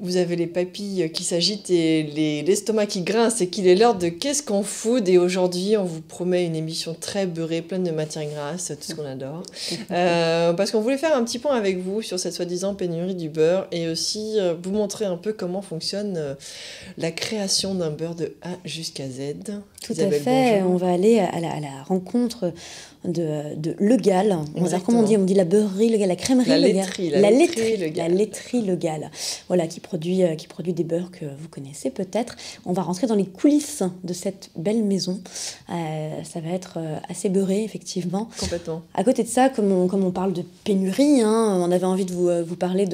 vous avez les papilles qui s'agitent et l'estomac qui grince et qu'il est l'heure de Qu'est-ce qu'on food. Et aujourd'hui, on vous promet une émission très beurrée, pleine de matières grasses, tout ce qu'on adore. Parce qu'on voulait faire un petit point avec vous sur cette soi-disant pénurie du beurre et aussi vous montrer un peu comment fonctionne la création d'un beurre de A jusqu'à Z. Tout Isabelle, à fait, bonjour. on va aller à la rencontre de Le Gall. Comment on dit la beurrerie Le Gall, la crèmerie La Le laiterie, Gall, la laiterie Le Gall. la laiterie Le Gall. Voilà, qui produit des beurres que vous connaissez peut-être. On va rentrer dans les coulisses de cette belle maison. Ça va être assez beurré, effectivement. Complètement. À côté de ça, comme on parle de pénurie, on avait envie de vous parler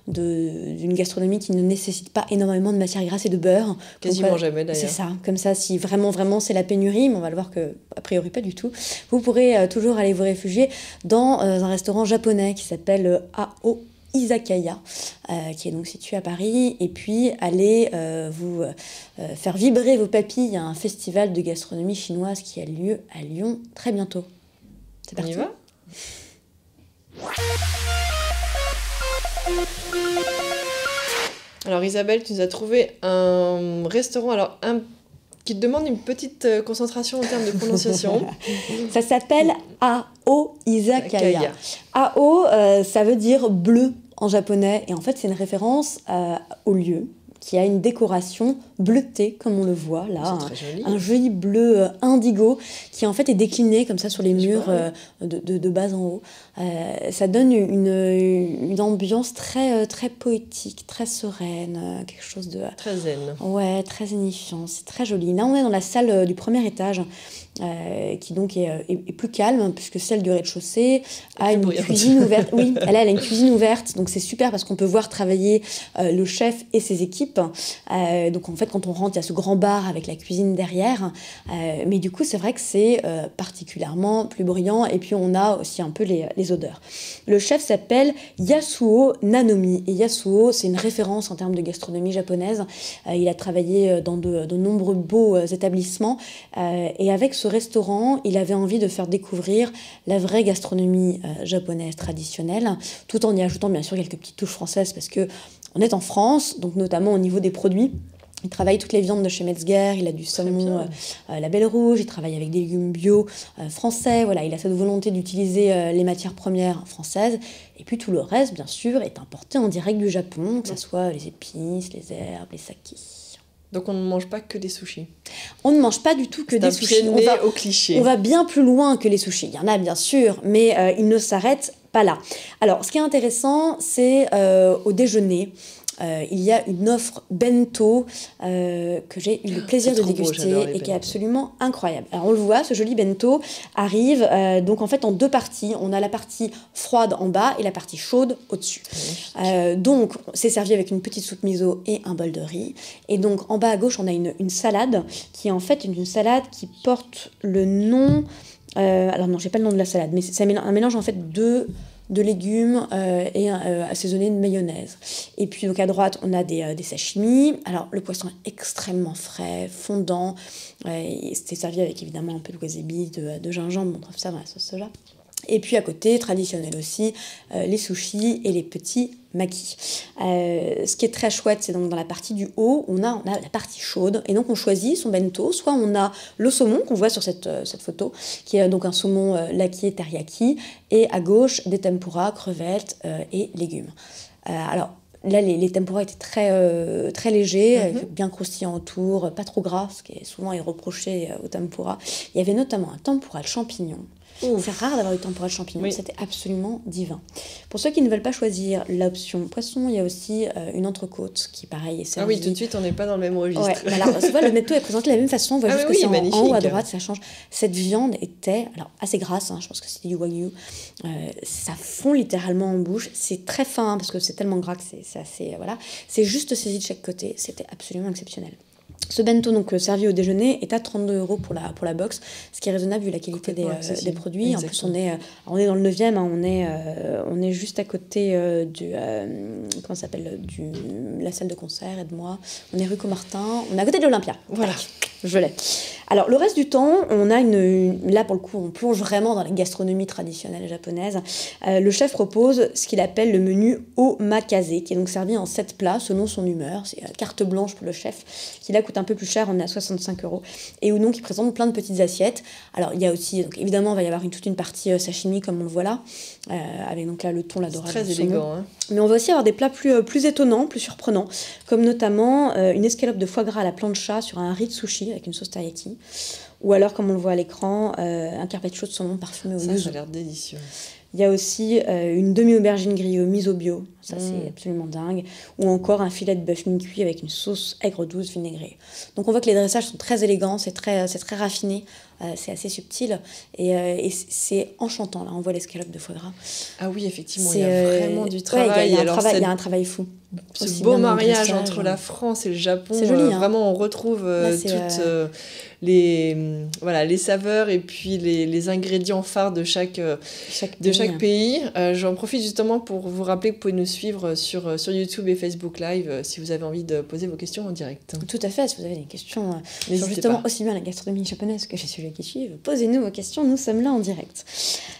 d'une gastronomie qui ne nécessite pas énormément de matière grasse et de beurre. Quasiment jamais d'ailleurs. C'est ça, comme ça, si vraiment c'est la pénurie, mais on va le voir que a priori pas du tout, vous pourrez toujours aller vous réfugier dans un restaurant japonais qui s'appelle Ao Izakaya, qui est donc situé à Paris, et puis aller vous faire vibrer vos papilles à un festival de gastronomie chinoise qui a lieu à Lyon très bientôt. C'est parti. On y va ? Alors Isabelle, tu nous as trouvé un restaurant qui te demande une petite concentration en termes de prononciation. Ça s'appelle Ao Izakaya. Ao, ça veut dire bleu en japonais, et en fait c'est une référence au lieu qui a une décoration bleutée, comme on le voit là, un joli bleu indigo qui en fait est décliné comme ça sur les murs de bas en haut. Ça donne une ambiance très, très poétique, très sereine, quelque chose de... Très zen. Ouais, très zénifiant, c'est très joli. Là on est dans la salle du premier étage, qui donc est plus calme, puisque celle du rez-de-chaussée a une cuisine ouverte. Oui, elle a une cuisine ouverte, donc c'est super parce qu'on peut voir travailler le chef et ses équipes. Donc en fait, quand on rentre, il y a ce grand bar avec la cuisine derrière, mais du coup c'est vrai que c'est particulièrement plus brillant, et puis on a aussi un peu les odeurs. Le chef s'appelle Yasuo Nanomi, et Yasuo, c'est une référence en termes de gastronomie japonaise. Il a travaillé dans de nombreux beaux établissements, et avec ce restaurant, il avait envie de faire découvrir la vraie gastronomie japonaise traditionnelle, tout en y ajoutant bien sûr quelques petites touches françaises, parce que on est en France, donc notamment au niveau des produits. Il travaille toutes les viandes de chez Metzger, il a du saumon la Belle Rouge, il travaille avec des légumes bio français, voilà, il a cette volonté d'utiliser les matières premières françaises, et puis tout le reste, bien sûr, est importé en direct du Japon, que ce soit les épices, les herbes, les sakis. Donc on ne mange pas que des sushis. On ne mange pas du tout que des sushis. Au cliché. On va bien plus loin que les sushis. Il y en a bien sûr, mais il ne s'arrête pas là. Alors, ce qui est intéressant, c'est au déjeuner. Il y a une offre bento que j'ai eu le plaisir de déguster et qui est absolument incroyable. Alors on le voit, ce joli bento arrive donc en fait en deux parties. On a la partie froide en bas et la partie chaude au-dessus. Donc c'est servi avec une petite soupe miso et un bol de riz. Et donc en bas à gauche, on a une salade qui est en fait une salade qui porte le nom... alors non, j'ai pas le nom de la salade, mais c'est un mélange en fait de légumes et assaisonné de mayonnaise. Et puis donc à droite, on a des sashimi. Alors le poisson est extrêmement frais, fondant. C'était servi avec évidemment un peu de wasabi, de gingembre. On trouve ça dans la sauce soja. Et puis à côté, traditionnel aussi, les sushis et les petits makis. Ce qui est très chouette, c'est donc dans la partie du haut, on a la partie chaude, et donc on choisit son bento. Soit on a le saumon qu'on voit sur cette photo, qui est donc un saumon laqué teriyaki, et à gauche des tempura, crevettes et légumes. Alors là, les tempura étaient très, très légers, bien croustillants autour, pas trop gras, ce qui est souvent reproché au tempura. Il y avait notamment un tempura de champignons. C'est rare d'avoir du tempura de champignons, oui. C'était absolument divin. Pour ceux qui ne veulent pas choisir l'option poisson, il y a aussi une entrecôte qui, pareil, est servie. Ah oui, tout de suite, on n'est pas dans le même registre. Ouais, alors, tu vois, le bento est présenté de la même façon, on voit juste que c'est en haut à droite, ça change. Cette viande était assez grasse, je pense que c'était du wagyu. Ça fond littéralement en bouche, c'est très fin, parce que c'est tellement gras que c'est assez... voilà. C'est juste saisi de chaque côté, c'était absolument exceptionnel. Ce bento donc servi au déjeuner est à 32 € pour la box, ce qui est raisonnable vu la qualité des produits. Exactement. En plus, on est dans le 9e, hein, on est juste à côté comment ça s'appelle, la salle de concert, aide-moi. On est rue Comartin, on est à côté de l'Olympia. Voilà. Je l'ai. Alors, le reste du temps, on a là, pour le coup, on plonge vraiment dans la gastronomie traditionnelle japonaise. Le chef propose ce qu'il appelle le menu omakase, qui est donc servi en 7 plats selon son humeur. C'est carte blanche pour le chef, qui là coûte un peu plus cher, on est à 65 €. Et où donc, il présente plein de petites assiettes. Alors, il y a aussi, donc, évidemment, il va y avoir toute une partie sashimi, comme on le voit là, avec donc là le thon, la dorade. C'est très élégant. Hein. Mais on va aussi avoir des plats plus étonnants, plus surprenants, comme notamment une escalope de foie gras à la plancha sur un riz de sushi avec une sauce teriyaki. Ou alors, comme on le voit à l'écran, un carpaccio de saumon parfumé au yuzu. Ça a l'air délicieux. Il y a aussi une demi-aubergine grillée au miso bio, ça c'est absolument dingue. Ou encore un filet de bœuf mi-cuit avec une sauce aigre douce vinaigrée. Donc on voit que les dressages sont très élégants, c'est très raffiné, c'est assez subtil et c'est enchantant. Là, on voit l'escalope de foie gras. Ah oui, effectivement, il y a vraiment du travail. Il y a un travail fou. Ce beau mariage entre la France et le Japon, c'est joli, hein. Vraiment on retrouve toutes les saveurs et puis les ingrédients phares de chaque pays. J'en profite justement pour vous rappeler que vous pouvez nous suivre sur YouTube et Facebook Live si vous avez envie de poser vos questions en direct. Tout à fait, si vous avez des questions sur justement aussi bien la gastronomie japonaise que les sujets qui suivent, posez-nous vos questions, nous sommes là en direct.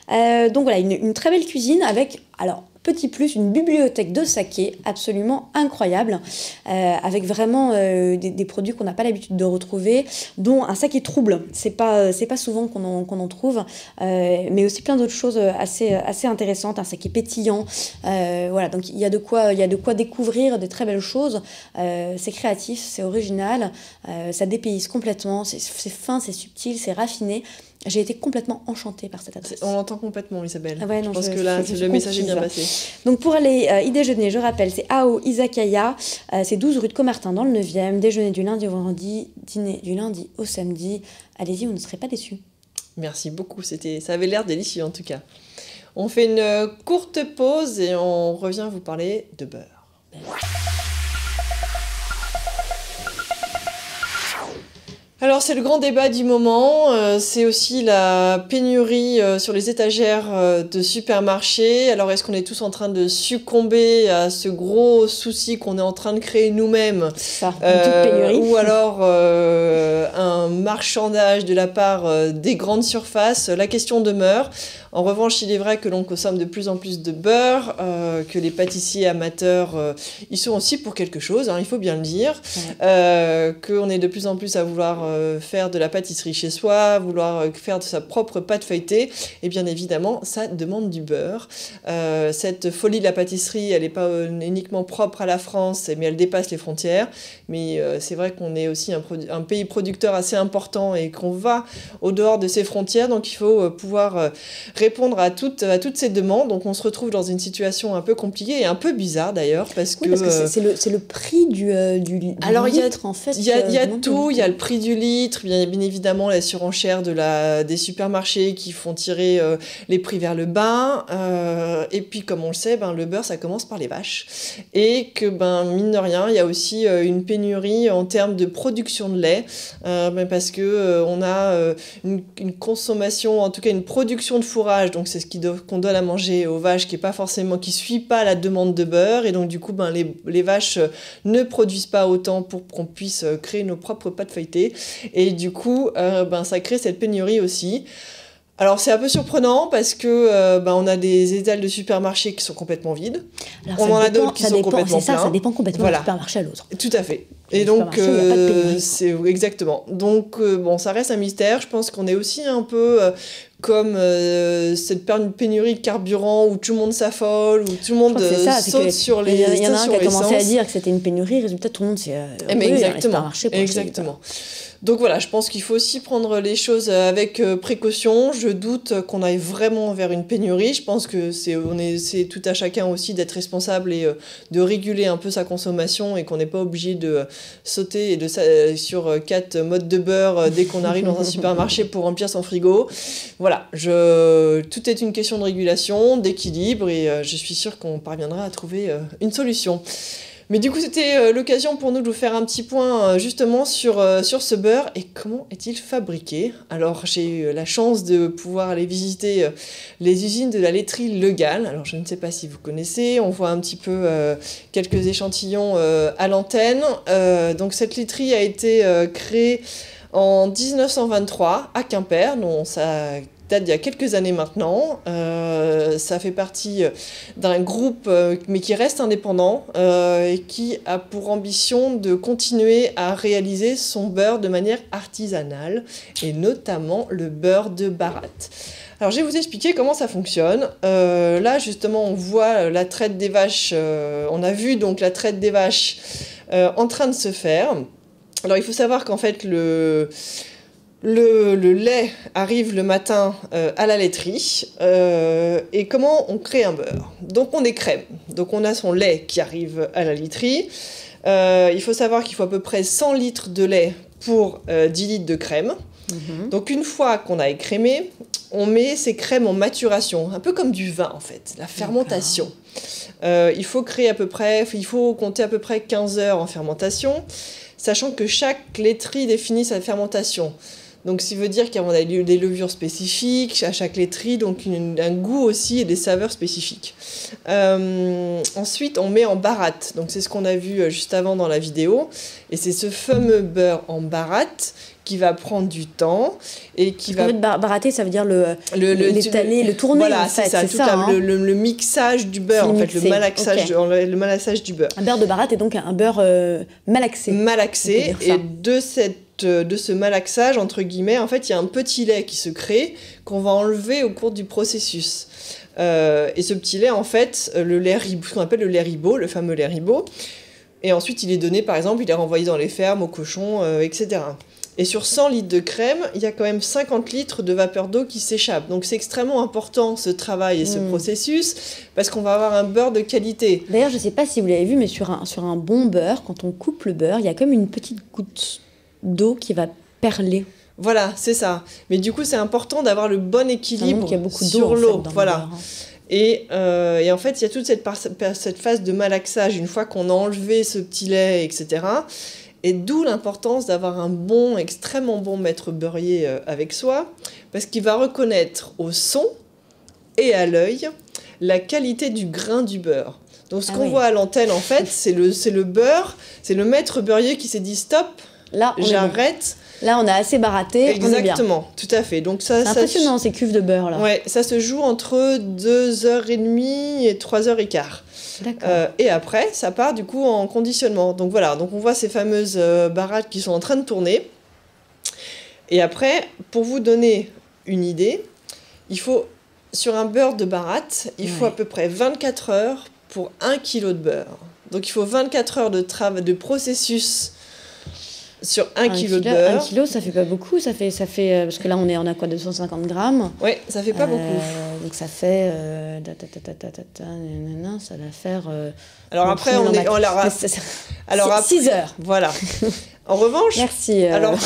Donc voilà, une très belle cuisine avec, alors petit plus, une bibliothèque de saké absolument incroyable, avec vraiment des produits qu'on n'a pas l'habitude de retrouver, dont un saké trouble. C'est pas souvent qu'on en trouve, mais aussi plein d'autres choses assez intéressantes, un saké pétillant. Voilà, donc il y a de quoi découvrir des très belles choses. C'est créatif, c'est original, ça dépayse complètement, c'est fin, c'est subtil, c'est raffiné. J'ai été complètement enchantée par cette adresse. On l'entend complètement, Isabelle. Ah ouais, non, je pense que là, le message est bien passé. Donc pour aller y déjeuner, je rappelle, c'est Ao Izakaya, c'est 12 rue de Comartin dans le 9e, déjeuner du lundi au vendredi, dîner du lundi au samedi. Allez-y, vous ne serez pas déçus. Merci beaucoup, ça avait l'air délicieux en tout cas. On fait une courte pause et on revient vous parler de beurre. Alors c'est le grand débat du moment, c'est aussi la pénurie sur les étagères de supermarchés. Alors est-ce qu'on est tous en train de succomber à ce gros souci qu'on est en train de créer nous-mêmes, ou alors un marchandage de la part des grandes surfaces? La question demeure. En revanche, il est vrai que l'on consomme de plus en plus de beurre, que les pâtissiers amateurs ils sont aussi pour quelque chose, hein, il faut bien le dire, qu'on est de plus en plus à vouloir faire de la pâtisserie chez soi, vouloir faire de sa propre pâte feuilletée, et bien évidemment, ça demande du beurre. Cette folie de la pâtisserie, elle n'est pas uniquement propre à la France, mais elle dépasse les frontières. Mais c'est vrai qu'on est aussi un pays producteur assez important et qu'on va au dehors de ses frontières, donc il faut pouvoir répondre à toutes ces demandes. Donc on se retrouve dans une situation un peu compliquée et un peu bizarre d'ailleurs, parce que c'est le prix du litre en fait. Il y a tout, il y a le prix du litre, bien évidemment la surenchère des supermarchés qui font tirer les prix vers le bas, et puis comme on le sait, le beurre ça commence par les vaches, et que mine de rien il y a aussi une pénurie en termes de production de lait, parce que on a une consommation, en tout cas une production de fourrage, donc c'est ce qu'on donne à manger aux vaches qui suit pas la demande de beurre, et donc du coup les vaches ne produisent pas autant pour qu'on puisse créer nos propres pâtes feuilletées, et du coup ça crée cette pénurie aussi. Alors c'est un peu surprenant parce que on a des étals de supermarchés qui sont complètement vides. Alors, on en a d'autres qui sont complètement pleins. Ça dépend complètement d'un supermarché à l'autre. Tout à fait. Et donc c'est exactement. Donc ça reste un mystère. Je pense qu'on est aussi un peu comme cette pénurie de carburant où tout le monde s'affole, où tout le monde saute sur les stations essence. Il y en a un qui a commencé à dire que c'était une pénurie, résultat tout le monde s'est exactement. Donc voilà, je pense qu'il faut aussi prendre les choses avec précaution. Je doute qu'on aille vraiment vers une pénurie. Je pense que c'est tout à chacun aussi d'être responsable et de réguler un peu sa consommation, et qu'on n'est pas obligé de sauter sur 4 modes de beurre dès qu'on arrive dans un supermarché pour remplir son frigo. Voilà, tout est une question de régulation, d'équilibre, et je suis sûre qu'on parviendra à trouver une solution. Mais du coup, c'était l'occasion pour nous de vous faire un petit point justement sur ce beurre et comment est-il fabriqué. Alors, j'ai eu la chance de pouvoir aller visiter les usines de la laiterie Le Gall. Alors, je ne sais pas si vous connaissez, on voit un petit peu quelques échantillons à l'antenne. Donc, cette laiterie a été créée en 1923 à Quimper, donc ça date d'il y a quelques années maintenant. Ça fait partie d'un groupe, mais qui reste indépendant, et qui a pour ambition de continuer à réaliser son beurre de manière artisanale, et notamment le beurre de Baratte. Alors, je vais vous expliquer comment ça fonctionne. Là, justement, on voit la traite des vaches. On a vu donc la traite des vaches en train de se faire. Alors, il faut savoir qu'en fait, le lait arrive le matin à la laiterie. Et comment on crée un beurre? Donc, on écrème. Donc, on a son lait qui arrive à la laiterie. Il faut savoir qu'il faut à peu près 100 litres de lait pour 10 litres de crème. Donc, une fois qu'on a écrémé, on met ces crèmes en maturation, un peu comme du vin en fait, la fermentation. Il faut compter à peu près 15 heures en fermentation, sachant que chaque laiterie définit sa fermentation. Donc, ça veut dire qu'il y a des levures spécifiques à chaque laiterie, donc un goût aussi et des saveurs spécifiques. Ensuite, on met en Baratte. Donc, c'est ce qu'on a vu juste avant dans la vidéo. Et c'est ce fameux beurre en Baratte qui va prendre du temps et qui va... Baratter, ça veut dire l'étaler, le tourner, voilà, en fait. C'est ça, hein. le mixage du beurre, en fait, le malaxage du beurre. Un beurre de Baratte est donc un beurre malaxé. Malaxé, et de ce malaxage, entre guillemets, en fait, il y a un petit lait qui se crée qu'on va enlever au cours du processus. Et ce petit lait, en fait, ce qu'on appelle le lait ribot, le fameux lait ribot. Et ensuite, il est donné, par exemple, il est renvoyé dans les fermes, aux cochons, etc. Et sur 100 litres de crème, il y a quand même 50 litres de vapeur d'eau qui s'échappe. Donc, c'est extrêmement important, ce travail et ce processus, parce qu'on va avoir un beurre de qualité. D'ailleurs, je ne sais pas si vous l'avez vu, mais sur un bon beurre, quand on coupe le beurre, il y a comme une petite goutte d'eau qui va perler. Voilà, c'est ça. Mais du coup, c'est important d'avoir le bon équilibre sur l'eau. Voilà. Et en fait, il y a toute cette phase de malaxage, une fois qu'on a enlevé ce petit lait, etc. Et d'où l'importance d'avoir un extrêmement bon maître beurrier avec soi, parce qu'il va reconnaître au son et à l'œil la qualité du grain du beurre. Donc, ce qu'on voit à l'antenne, en fait, c'est le beurre, c'est le maître beurrier qui s'est dit stop, là, j'arrête. Là, on a assez baratté. Exactement, tout à fait. Donc, c'est impressionnant, ces cuves de beurre, là. Ouais, ça se joue entre 2h30 et 3h15. D'accord. Et après, ça part du coup en conditionnement. Donc voilà, donc on voit ces fameuses barattes qui sont en train de tourner. Et après, pour vous donner une idée, il faut, sur un beurre de baratte, il faut à peu près 24 heures pour 1 kg de beurre. Donc il faut 24 heures de processus sur 1 kg de beurre. 1 kg, ça fait pas beaucoup, ça fait parce que là on a quoi, 250 grammes. Oui, ça fait pas beaucoup. Donc ça fait ça va faire. Alors après alors 6 heures. Voilà. En revanche, merci. Alors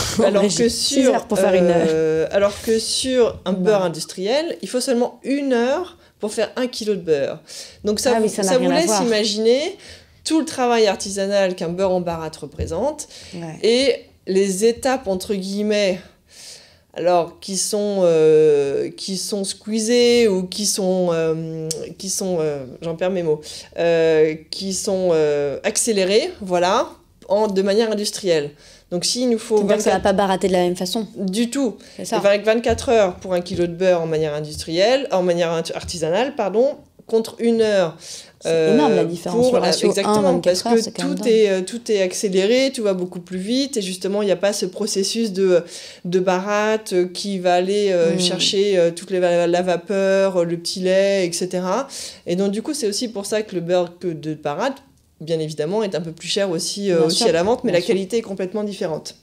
que 6 heures pour faire alors que sur un beurre industriel, il faut seulement 1 heure pour faire 1 kg de beurre. Donc ça vous laisse imaginer tout le travail artisanal qu'un beurre en baratte représente, et les étapes entre guillemets, alors qui sont squeezées ou qui sont j'en perds mes mots, qui sont accélérées, voilà, de manière industrielle. Donc s'il nous faut... Ça ne va pas baratter de la même façon. Du tout. C'est ça. Avec 24 heures pour 1 kg de beurre en manière artisanale, contre 1 heure. C'est énorme la différence. Exactement, parce que tout est accéléré, tout va beaucoup plus vite, et justement il n'y a pas ce processus de baratte qui va aller chercher toute la vapeur, le petit lait, etc. Et donc du coup c'est aussi pour ça que le beurre de baratte, bien évidemment, est un peu plus cher aussi à la vente, mais la qualité est complètement différente.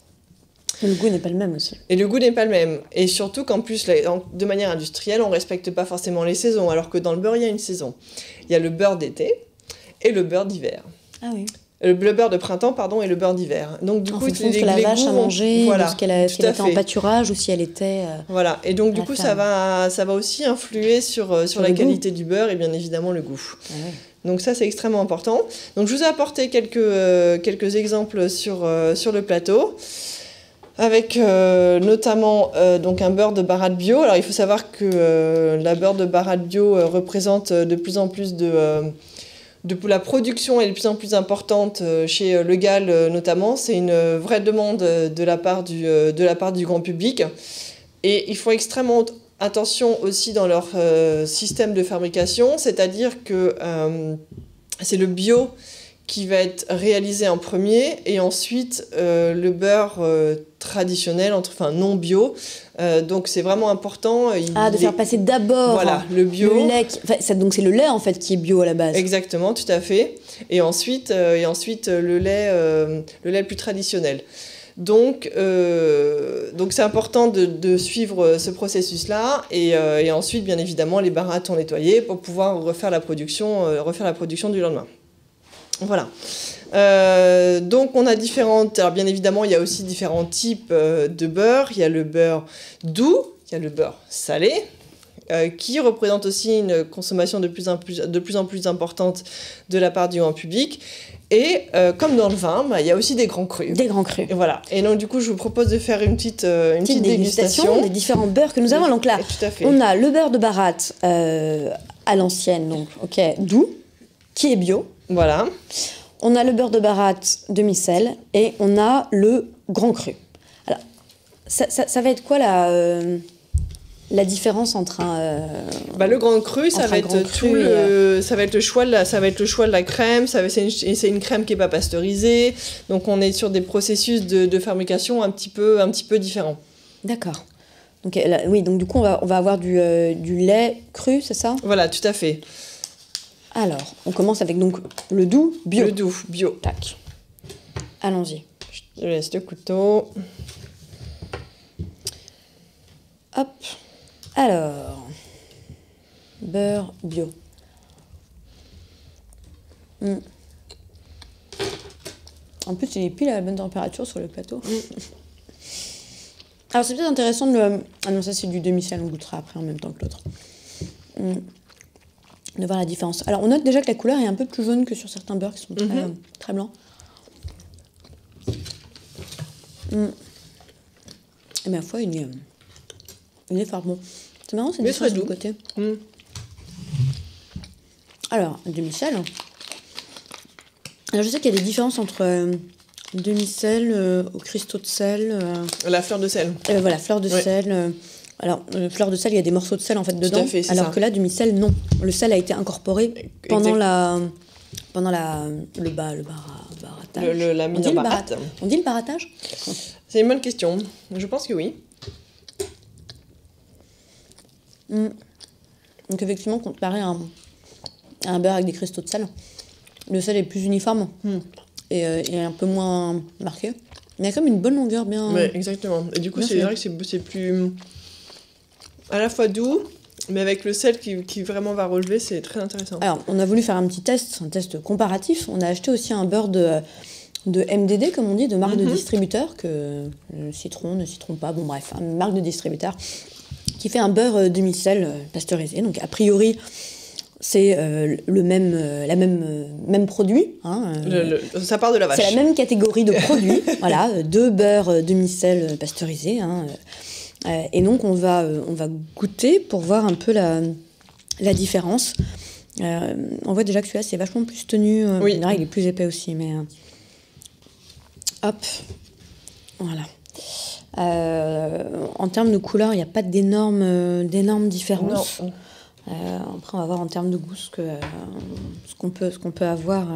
Et le goût n'est pas le même aussi. Et le goût n'est pas le même. Et surtout qu'en plus, de manière industrielle, on ne respecte pas forcément les saisons, alors que dans le beurre, il y a une saison. Il y a le beurre d'été et le beurre d'hiver. Ah oui. Le beurre de printemps, et le beurre d'hiver. Donc du coup, en fonction de ce que la vache a mangé, de ce qu'elle était en pâturage, ou si elle était... voilà, et donc du coup, ça va aussi influer sur la qualité du beurre et bien évidemment le goût. Ah ouais. Donc ça, c'est extrêmement important. Donc je vous ai apporté quelques exemples sur le plateau, avec notamment donc un beurre de Bharat Bio. Alors il faut savoir que la beurre de Bharat Bio représente de plus en plus la production est de plus en plus importante chez Le Gall notamment. C'est une vraie demande de la part du grand public. Et ils font extrêmement attention aussi dans leur système de fabrication, c'est-à-dire que c'est le bio qui va être réalisé en premier, et ensuite le beurre traditionnel, enfin non bio. Donc c'est vraiment important. Faire passer d'abord le bio. Le lait donc c'est le lait en fait qui est bio à la base. Exactement, tout à fait. Et ensuite le lait plus traditionnel. Donc c'est important de suivre ce processus-là, et ensuite bien évidemment les barattes sont nettoyées pour pouvoir refaire la production du lendemain. Voilà. Donc on a alors bien évidemment il y a aussi différents types de beurre. Il y a le beurre doux, il y a le beurre salé, qui représente aussi une consommation de plus en plus importante de la part du grand public. Et comme dans le vin, il y a aussi des grands crus. Des grands crus. Et voilà. Et donc du coup, je vous propose de faire une petite dégustation des différents beurres que nous avons. Donc là, tout à fait. On a le beurre de Bharat à l'ancienne, donc doux, qui est bio. Voilà. On a le beurre de Bharat demi-sel et on a le grand cru. Alors, ça va être quoi la différence entre un le grand cru, ça va être le choix de la crème. C'est une crème qui est pas pasteurisée, donc on est sur des processus de fabrication un petit peu différents. D'accord. Donc donc du coup on va avoir du lait cru, c'est ça? Voilà, tout à fait. Alors, on commence avec donc le doux bio. Le doux bio. Tac. Allons-y. Je laisse le couteau. Hop. Alors, beurre bio. En plus, il est pile à la bonne température sur le plateau. Alors, c'est peut-être intéressant de... Ah non, ça c'est du demi-sel, on goûtera après en même temps que l'autre. De voir la différence. Alors, on note déjà que la couleur est un peu plus jaune que sur certains beurres qui sont très blancs. Et ma foi, il est fort bon. C'est marrant, c'est différent du côté. Alors, demi-sel. Alors, je sais qu'il y a des différences entre demi-sel, au cristaux de sel. La fleur de sel. Voilà, fleur de sel. Alors, fleur de sel, il y a des morceaux de sel en fait dedans. Tout à fait, alors ça. Que là, demi-sel, non. Le sel a été incorporé pendant le baratage. La mise en barat. On dit le baratage? C'est une bonne question. Je pense que oui. Donc effectivement, comparé à un beurre avec des cristaux de sel, le sel est plus uniforme et un peu moins marqué. Mais il y a comme une bonne longueur bien... Ouais, exactement. Et du coup, c'est vrai que c'est plus... à la fois doux, mais avec le sel qui vraiment va relever, c'est très intéressant. Alors, on a voulu faire un test comparatif. On a acheté aussi un beurre de MDD, comme on dit, de marque de distributeur, que Citron, ne Citron pas, bon bref, une marque de distributeur, qui fait un beurre demi-sel pasteurisé. Donc, a priori, c'est le même produit. Hein, ça part de la vache. C'est la même catégorie de produits. Voilà, 2 beurres demi-sel pasteurisés. Hein, et donc, on va goûter pour voir un peu la différence. On voit déjà que celui-là, c'est vachement plus tenu. Oui. Il est plus épais aussi, mais... hop, voilà. En termes de couleur, il n'y a pas d'énormes différences. Non. Après, on va voir en termes de goût ce qu'on peut avoir.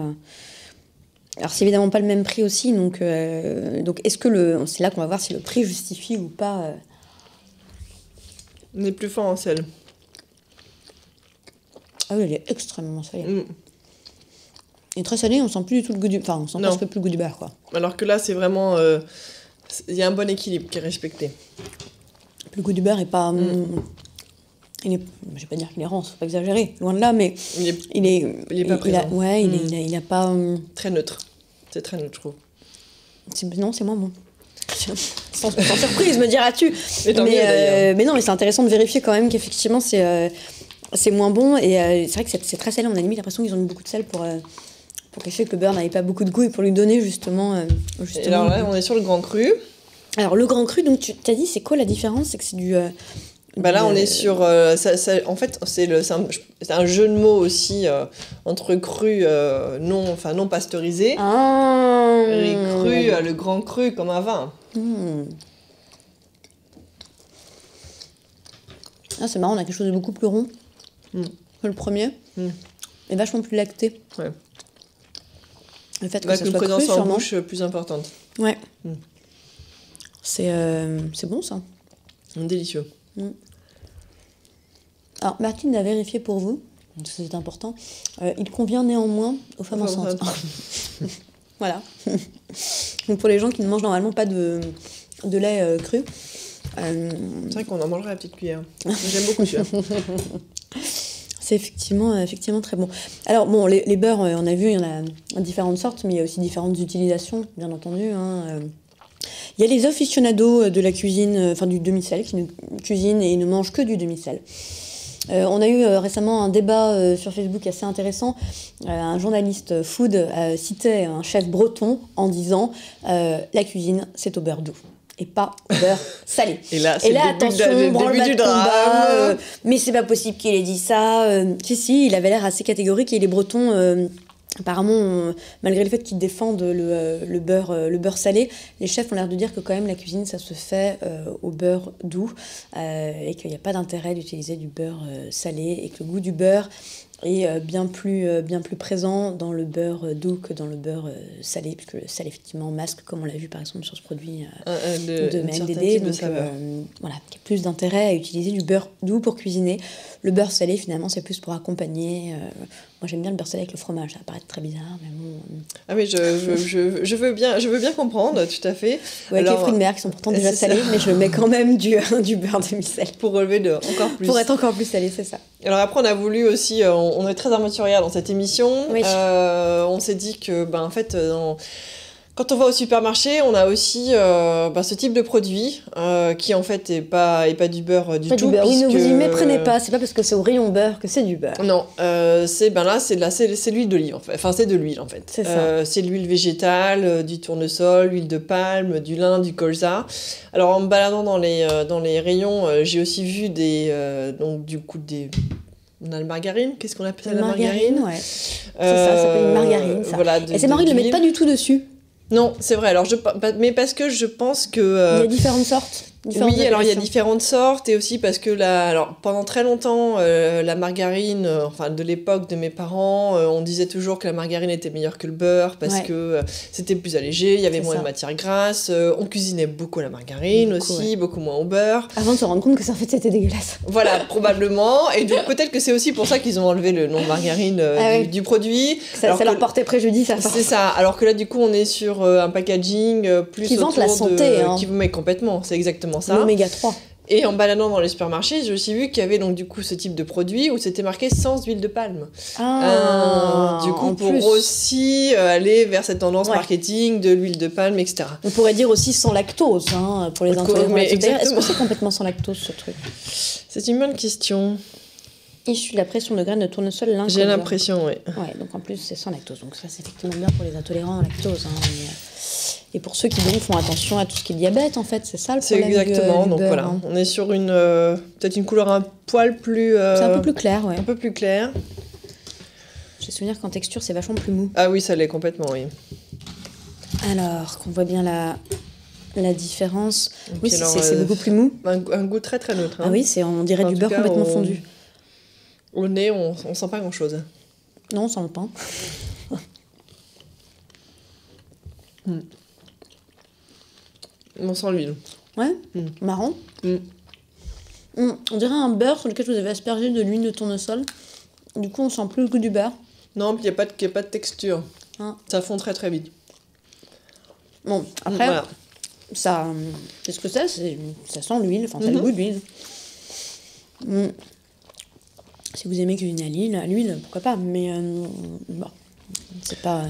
Alors, c'est évidemment pas le même prix aussi, donc est-ce que c'est là qu'on va voir si le prix justifie ou pas. On est plus fort en sel. Ah oui, il est extrêmement salé. Il est très salé, on sent plus du tout le goût du... Enfin, on sent presque plus le goût du beurre, quoi. Alors que là, c'est vraiment... il y a un bon équilibre qui est respecté. Le goût du beurre est pas... je vais pas dire qu'il est rance, faut pas exagérer, loin de là, mais... Il est pas présent. Il a pas... Très neutre. C'est très neutre, je trouve. Non, c'est moins bon. Sans surprise, me diras-tu. Mais non, mais c'est intéressant de vérifier quand même qu'effectivement, c'est... c'est moins bon. Et c'est vrai que c'est très salé. On a limite l'impression qu'ils ont mis beaucoup de sel pour cacher que le beurre n'avait pas beaucoup de goût et pour lui donner justement. Et alors là, on est sur le grand cru. Alors le grand cru, donc tu t'as dit, c'est quoi la différence? C'est que c'est du... Là, on est sur... en fait, c'est un jeu de mots aussi entre cru non pasteurisé et cru, le grand cru comme un vin. Ah, c'est marrant, on a quelque chose de beaucoup plus rond que le premier. Et vachement plus lacté. Ouais. Le fait que Avec ça une soit présence cru, en sûrement. bouche plus importante. Ouais. C'est bon, ça. Délicieux. Alors, Martine l'a vérifié pour vous, c'est important. Il convient néanmoins aux femmes enceintes. Voilà. Donc, pour les gens qui ne mangent normalement pas de lait cru. C'est vrai qu'on en mangerait à la petite cuillère. J'aime beaucoup celui-là. C'est effectivement très bon. Alors, bon, les beurres, on a vu, il y en a différentes sortes, mais il y a aussi différentes utilisations, bien entendu. Il y a les aficionados de la cuisine, du demi-sel, qui ne cuisinent et ne mangent que du demi-sel. On a eu récemment un débat sur Facebook assez intéressant. Un journaliste food citait un chef breton en disant la cuisine, c'est au beurre doux et pas au beurre salé. Et là, c'est attention, le début du drame. Mais c'est pas possible qu'il ait dit ça. Si, il avait l'air assez catégorique et les Bretons... apparemment, malgré le fait qu'ils défendent le beurre salé, les chefs ont l'air de dire que quand même la cuisine, ça se fait au beurre doux et qu'il n'y a pas d'intérêt d'utiliser du beurre salé et que le goût du beurre est bien plus présent dans le beurre doux que dans le beurre salé, puisque le sel effectivement masque, comme on l'a vu par exemple sur ce produit de MDD. Donc voilà, il y a plus d'intérêt à utiliser du beurre doux pour cuisiner. Le beurre salé, finalement, c'est plus pour accompagner. Moi, j'aime bien le beurre salé avec le fromage. Ça va paraître très bizarre, mais bon. Ah oui, je veux bien comprendre, tout à fait. Ouais, avec les fruits de mer qui sont pourtant déjà salés, mais je mets quand même du beurre demi-sel. Pour relever encore plus. Pour être encore plus salé, c'est ça. Alors après, on a voulu aussi, on est très aventurière dans cette émission. Oui. On s'est dit que, en fait, quand on va au supermarché, on a aussi ce type de produit qui en fait est pas du beurre du tout. Oui, ne vous y méprenez pas. C'est pas parce que c'est au rayon beurre que c'est du beurre. Non, c'est l'huile d'olive en fait. Enfin, c'est de l'huile en fait. C'est ça. C'est de l'huile végétale, du tournesol, l'huile de palme, du lin, du colza. Alors en me baladant dans les rayons, j'ai aussi vu on a le margarine. Qu'est-ce qu'on appelle ça, la margarine? Ouais. C'est ça s'appelle une margarine. Ça. Voilà, et c'est marrant, ils ne le mettent pas du tout dessus. Non, c'est vrai. Alors mais parce que je pense que il y a différentes sortes. Oui, alors il y a différentes sortes et aussi parce que pendant très longtemps, la margarine, de l'époque de mes parents, on disait toujours que la margarine était meilleure que le beurre parce que c'était plus allégé, il y avait moins de matière grasse, on cuisinait beaucoup la margarine beaucoup moins au beurre. Avant de se rendre compte que ça en fait c'était dégueulasse. Voilà, probablement. Et donc peut-être que c'est aussi pour ça qu'ils ont enlevé le nom margarine du produit. Ça leur portait préjudice à force. C'est ça. Alors que là, du coup, on est sur un packaging plus qui vante la santé. Qui vous met complètement, c'est exactement ça. L'oméga 3. Et en baladant dans les supermarchés, j'ai aussi vu qu'il y avait donc du coup ce type de produit où c'était marqué sans huile de palme. Du coup, pour aussi aller vers cette tendance marketing de l'huile de palme, etc. On pourrait dire aussi sans lactose pour les intolérants. Est-ce que c'est complètement sans lactose ce truc? C'est une bonne question. Issu de la pression de graines de tournesol, j'ai l'impression, oui. Ouais, donc en plus c'est sans lactose. Donc ça c'est effectivement bien pour les intolérants à lactose. Et pour ceux qui donc font attention à tout ce qui est diabète, en fait, c'est ça le problème. C'est exactement. Du donc beurre, voilà, on est sur peut-être une couleur un poil plus. C'est un peu plus clair, ouais. Un peu plus clair. J'ai souvenir qu'en texture c'est vachement plus mou. Ah oui, ça l'est complètement, oui. Alors qu'on voit bien la différence. Donc, oui, c'est beaucoup plus mou. Un goût très très neutre. Hein. Ah oui, on dirait du beurre complètement fondu. Au nez, on sent pas grand-chose. Non, on sent le pain. On sent l'huile. Ouais, marrant. On dirait un beurre sur lequel vous avez aspergé de l'huile de tournesol. Du coup, on sent plus le goût du beurre. Non, puis il n'y a pas de texture. Ça fond très très vite. Bon, après, ça, qu'est-ce que c'est? Ça sent l'huile, ça a le goût d'huile. Si vous aimez cuisiner à l'huile, pourquoi pas. Mais bon, c'est pas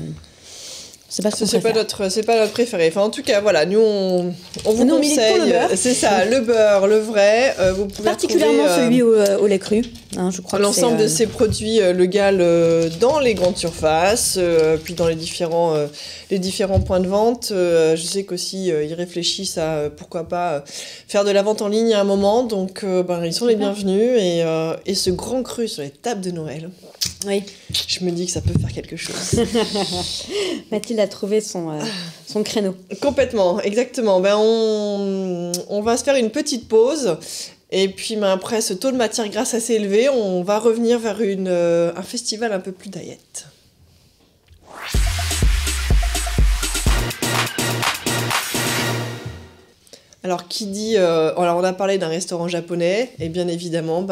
C'est pas ce qu'on C'est pas préfère. notre préféré. Enfin, en tout cas, voilà, nous on vous Nous, on milite pour le conseille. beurre. C'est ça, le beurre, le vrai. Vous pouvez Particulièrement retrouver, celui au lait cru. Hein, je crois que l'ensemble c'est, de ces produits légaux dans les grandes surfaces, puis dans les différents points de vente. Je sais qu'aussi ils réfléchissent à pourquoi pas faire de la vente en ligne à un moment. Donc ils sont les bienvenus. Et ce grand cru sur les tables de Noël, Oui. je me dis que ça peut faire quelque chose. Mathilde a trouvé son créneau. Complètement, exactement. On va se faire une petite pause. Et puis après ce taux de matière grasse assez élevé, on va revenir vers un festival un peu plus diet. Alors, qui dit... alors, on a parlé d'un restaurant japonais, et bien évidemment,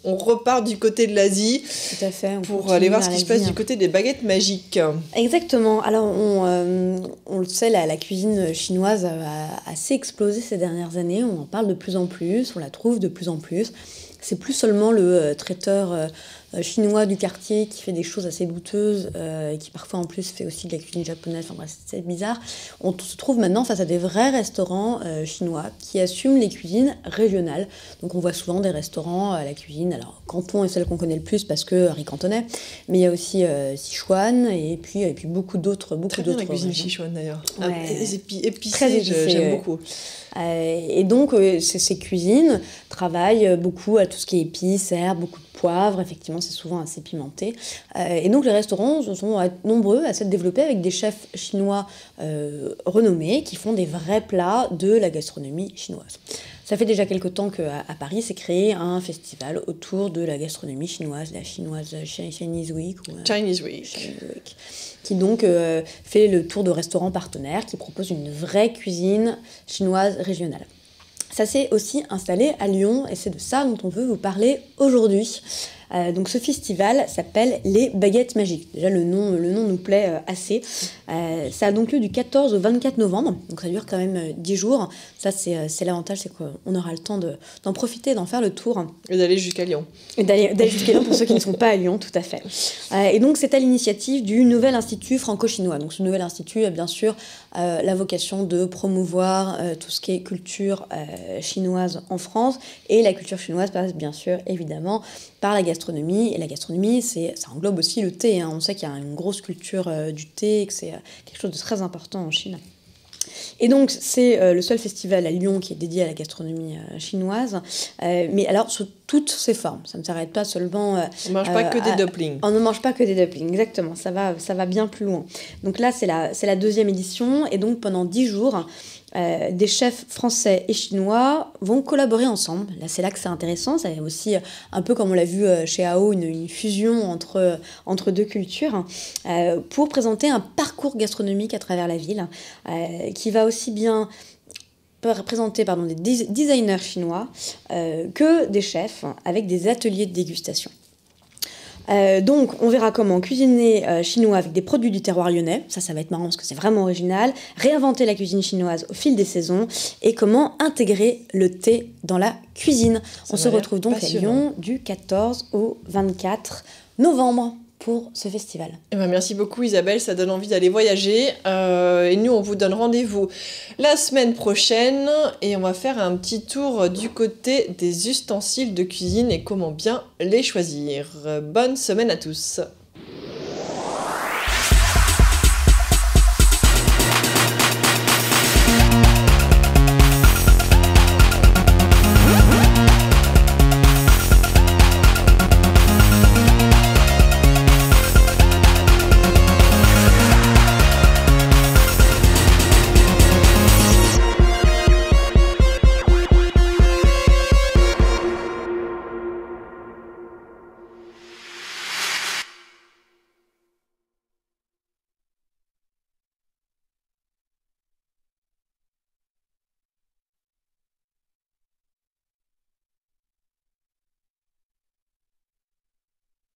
on repart du côté de l'Asie. Tout à fait. Pour aller voir ce qui se passe du côté des baguettes magiques. Exactement. Alors, on le sait, la cuisine chinoise a assez explosé ces dernières années. On en parle de plus en plus, on la trouve de plus en plus. C'est plus seulement le traiteur chinois du quartier qui fait des choses assez douteuses et qui parfois en plus fait aussi de la cuisine japonaise. Enfin bref, c'est bizarre. On se trouve maintenant face à des vrais restaurants chinois qui assument les cuisines régionales. Donc on voit souvent des restaurants à la cuisine. Alors Canton est celle qu'on connaît le plus parce que riz cantonais, mais il y a aussi Sichuan et puis beaucoup d'autres. Très bien la cuisine Sichuan d'ailleurs. Ouais. Les épicées, très épicé, j'aime ouais. beaucoup. Et donc, ces cuisines travaillent beaucoup à tout ce qui est épices, herbes, beaucoup de poivre. Effectivement, c'est souvent assez pimenté. Et donc, les restaurants sont nombreux à s'être développés avec des chefs chinois renommés qui font des vrais plats de la gastronomie chinoise. Ça fait déjà quelque temps qu'à Paris s'est créé un festival autour de la gastronomie chinoise, la Chinese Week. Chinese Week. Qui donc fait le tour de restaurants partenaires qui proposent une vraie cuisine chinoise régionale. Ça s'est aussi installé à Lyon et c'est de ça dont on veut vous parler aujourd'hui. Donc ce festival s'appelle les Baguettes Magiques. Déjà le nom nous plaît assez. Ça a donc lieu du 14 au 24 novembre, donc ça dure quand même 10 jours. Ça c'est l'avantage, c'est qu'on aura le temps d'en profiter, d'en faire le tour. Et d'aller jusqu'à Lyon. Et d'aller jusqu'à Lyon pour ceux qui ne sont pas à Lyon, tout à fait. Et donc c'est à l'initiative du Nouvel Institut franco-chinois. Donc ce Nouvel Institut a bien sûr la vocation de promouvoir tout ce qui est culture chinoise en France. Et la culture chinoise passe bien sûr évidemment par la gastronomie. Et la gastronomie, ça englobe aussi le thé. Hein. On sait qu'il y a une grosse culture du thé, que c'est quelque chose de très important en Chine. Et donc, c'est le seul festival à Lyon qui est dédié à la gastronomie chinoise. Mais alors, sous toutes ses formes. Ça ne s'arrête pas seulement... on ne mange pas que des dumplings. On ne mange pas que des dumplings, exactement. Ça va bien plus loin. Donc là, c'est la deuxième édition. Et donc, pendant 10 jours... des chefs français et chinois vont collaborer ensemble. Là, c'est là que c'est intéressant. C'est aussi un peu comme on l'a vu chez AO, une fusion entre deux cultures pour présenter un parcours gastronomique à travers la ville qui va aussi bien présenter des designers chinois que des chefs avec des ateliers de dégustation. Donc, on verra comment cuisiner chinois avec des produits du terroir lyonnais. Ça va être marrant parce que c'est vraiment original. Réinventer la cuisine chinoise au fil des saisons et comment intégrer le thé dans la cuisine. On se retrouve donc à Lyon du 14 au 24 novembre pour ce festival. Merci beaucoup Isabelle, ça donne envie d'aller voyager. Et nous, on vous donne rendez-vous la semaine prochaine et on va faire un petit tour du côté des ustensiles de cuisine et comment bien les choisir. Bonne semaine à tous.